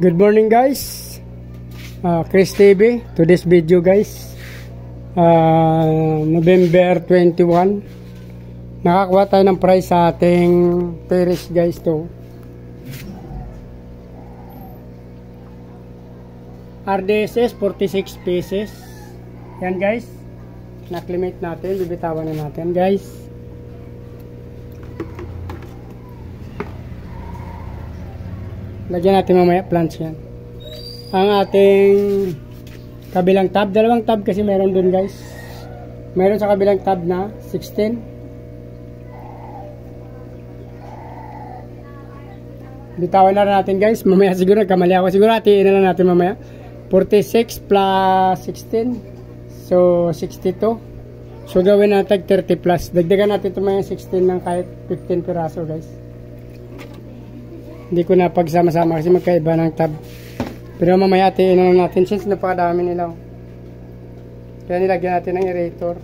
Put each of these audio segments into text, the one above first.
Good morning guys, Chris TV. Today's video guys, November 21. Nakakuha tayo ng price sa ating terrace guys to. RDSS 46 pieces. Yan guys, naklimate natin, bibitawan na natin guys. Lagyan natin mamaya plants yan. Ang ating kabilang tab, dalawang tab kasi meron dun guys. Meron sa kabilang tab na 16. Bitawan na natin guys. Mamaya siguro nagkamali ako. Siguro hatiin na lang natin mamaya. 46 plus 16. So 62. So gawin natin 30 plus. Dagdagan natin ito mga 16 ng kahit 15 piraso guys. Hindi ko na pagsama-sama kasi magkaiba ng tab. Pero mamaya hatiin na natin since napakadami nila. Kaya nilagyan natin ng aerator.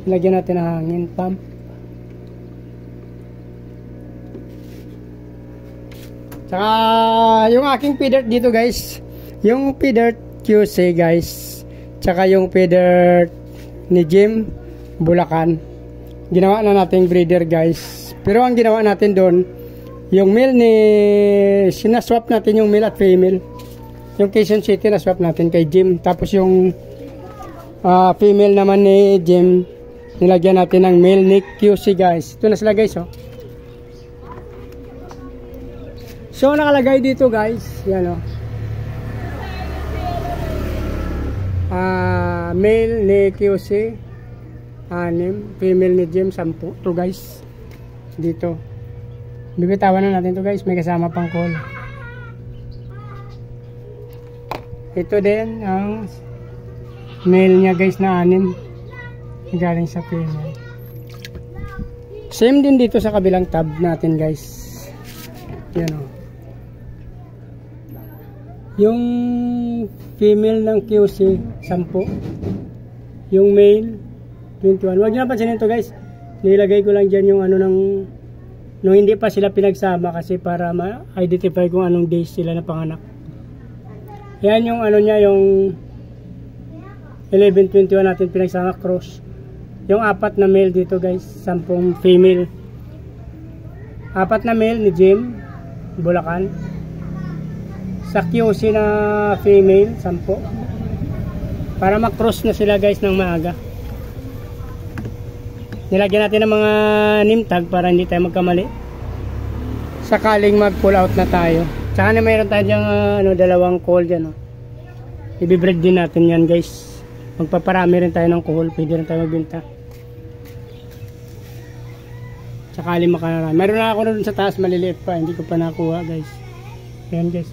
Nilagyan natin ng hangin pump. Tsaka yung aking feeder dito guys, yung feeder QC guys, tsaka yung feeder ni Jim Bulacan, ginawa na natin breeder guys. Pero ang ginawa natin doon, yung male ni, sinaswap natin yung male at female. Yung Quezon City na-swap natin kay Jim. Tapos yung female naman ni Jim, nilagyan natin ng male ni QC guys. Ito na sila guys oh. So nakalagay dito guys, yan oh. Male ni QC 6, female ni Jim 10. Ito guys. Dito. Bibitawan na natin to guys, may kasama pang call. Ito din ang male niya guys na 6 galing sa female. Same din dito sa kabilang tab natin guys. Yan o. Yung female ng QC 10, yung male 21. Huwag nyo napansin ito guys, nilagay ko lang dyan yung ano ng nung hindi pa sila pinagsama kasi para ma-identify kung anong days sila na panganak. Yan yung ano niya, yung 11-21 natin pinagsama cross. Yung 4 na male dito guys, 10 female. 4 na male ni Jim Bulacan. Sa QC na female 10. Para mag-cross na sila guys ng maaga. Nilagyan natin ng mga name tag para hindi tayo magkamali sakaling mag pull out na tayo. Tsaka na mayroon tayo dyang dalawang call dyan oh. Ibibreed din natin yan guys. Magpaparami rin tayo ng call, pwede rin tayo magbenta sakaling makarami. Meron na ako na dun sa taas, maliliit pa, hindi ko pa nakuha guys. Ayan guys.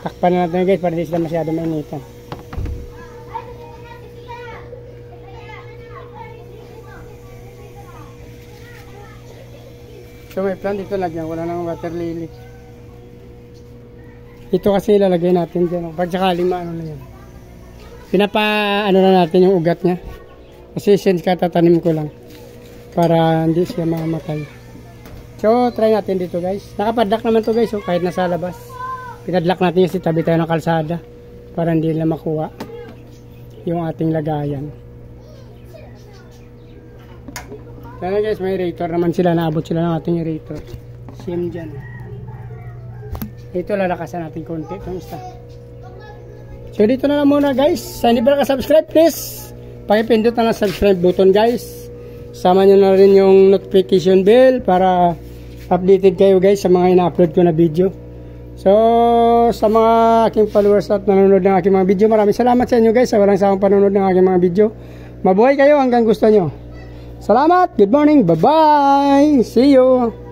Takpan na natin guys para di sila masyado mainitan. So may plant dito, lagyan ko lang ng water lily. Ito kasi ilalagay natin dyan. Pag sakaling maano na yan. Ano na natin yung ugat niya. Kasi since katatanim ko lang. Para hindi siya mamatay. So try natin dito guys. Nakapadlock naman to guys oh, kahit nasa labas. Pinadlock natin yung tabi tayo ng kalsada para hindi na makuha yung ating lagayan. Sana guys, may aerator naman sila, naabot sila ng ating aerator. Same dyan. Ito lalakasan natin konti itong isa. So dito na lang muna guys. Sa hindi pa nakasubscribe, please pakipindot na ng subscribe button guys. Sama nyo na rin yung notification bell para updated kayo guys sa mga ina-upload ko na video. So sa mga aking followers at nanonood ng aking mga video, maraming salamat sa inyo guys sa walang sawang panonood ng aking mga video. Mabuhay kayo hanggang gusto nyo. Salamat, good morning, bye bye, see you.